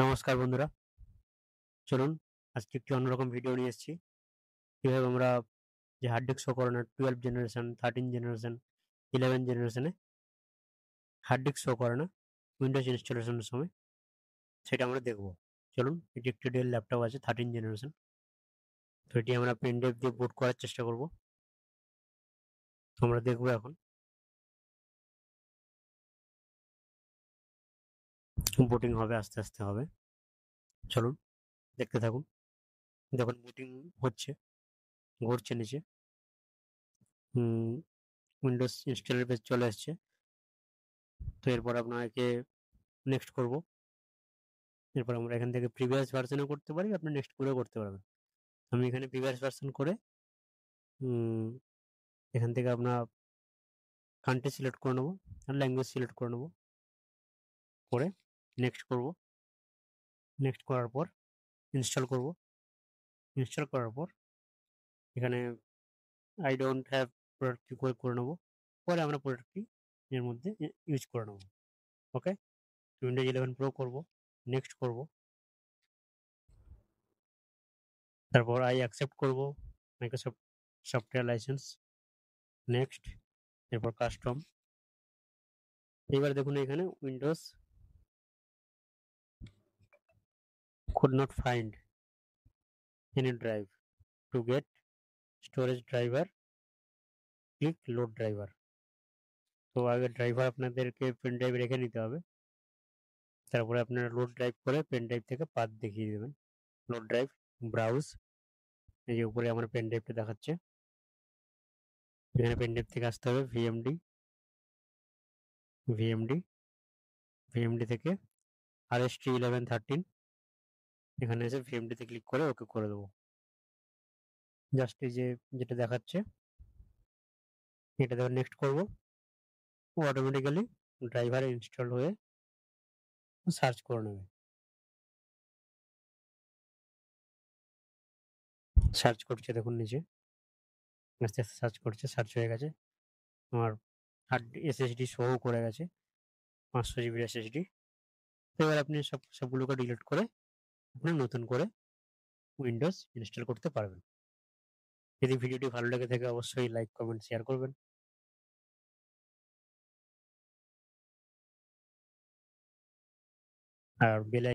নমস্কার বন্ধুরা, চলুন আজকে একটি অন্যরকম ভিডিও নিয়ে এসেছি। কিভাবে আমরা যে হার্ড ডিস্ক শো করে না 12 জেনারেশন, 13 জেনারেশন, 11 জেনারেশনে হার্ড ডিস্ক শো করে না উইন্ডোজ ইনস্টলেশনের সময় সেটা আমরা দেখব। চলুন, এটি একটি ডেল ল্যাপটপ আছে 13 জেনারেশন। তো এটি আমরা পেন ড্রাইভ দিয়ে বুট করার চেষ্টা করব। তো আমরা দেখব এখন বুটিং হবে, আস্তে আস্তে হবে। চলুন দেখতে থাকুন। দেখুন বুটিং হচ্ছে, ঘুরছে নিচে। উইন্ডোজ ইনস্টলের পেজ চলে আসছে। তো এরপর আপনাকে নেক্সট করব। এরপর আমরা এখান থেকে প্রিভিয়াস ভার্সনও করতে পারি, আপনি নেক্সট করেও করতে পারবেন। আমি এখানে প্রিভিয়াস ভার্সন করে উম, এখান থেকে আপনার কান্ট্রি সিলেক্ট করে নেবো আর ল্যাঙ্গুয়েজ সিলেক্ট করে নেবো, করে নেক্সট করব। নেক্সট করার পর ইনস্টল করব। ইনস্টল করার পর এখানে আই ডোন্ট হ্যাভ প্রোডাক্ট করে নেবো। পরে আমরা প্রোডাক্টটি এর মধ্যে ইউজ করে নেবো। ওকে, উইন্ডোজ 11 প্রো করব, নেক্সট করব। তারপর আই অ্যাকসেপ্ট করব মাইক্রোসফট সফটওয়্যার লাইসেন্স, নেক্সট। এরপর কাস্টম। এবার দেখুন এখানে Windows could not find any drive to get storage driver, click load driver। তো আগে ড্রাইভার আপনাদেরকে পেন ড্রাইভ রেখে নিতে হবে, তারপরে আপনারা লোড ড্রাইভ করে পেন ড্রাইভ থেকে পাথ দেখিয়ে দেবেন। লোড ড্রাইভ, ব্রাউজ, এই যে উপরে আমার পেন ড্রাইভটা দেখাচ্ছে। এখানে পেন ড্রাইভ থেকে আসতে হবে ভিএমডি, ভিএমডি, ভিএমডি থেকে RST 1113, এখানে এসে ভিএমডি তে ক্লিক করে ওকে করে দেবো। জাস্ট এই যে যেটা দেখাচ্ছে এটা দেখো, নেক্সট করব। ও অটোমেটিক্যালি ড্রাইভার ইনস্টল হয়ে সার্চ করে নেবে। সার্চ করছে দেখুন নিচে, আস্তে আস্তে সার্চ করছে, সার্চ হয়ে গেছে। আমার হার্ড এসএসডি শো করে গেছে 500 জিবির এসএসডি। এবার আপনি সবগুলোকে ডিলিট করে আপনি নতুন করে উইন্ডোজ ইনস্টল করতে পারবেন। যদি ভিডিওটি ভালো লেগে থাকে অবশ্যই লাইক, কমেন্ট, শেয়ার করবেন। আর বেল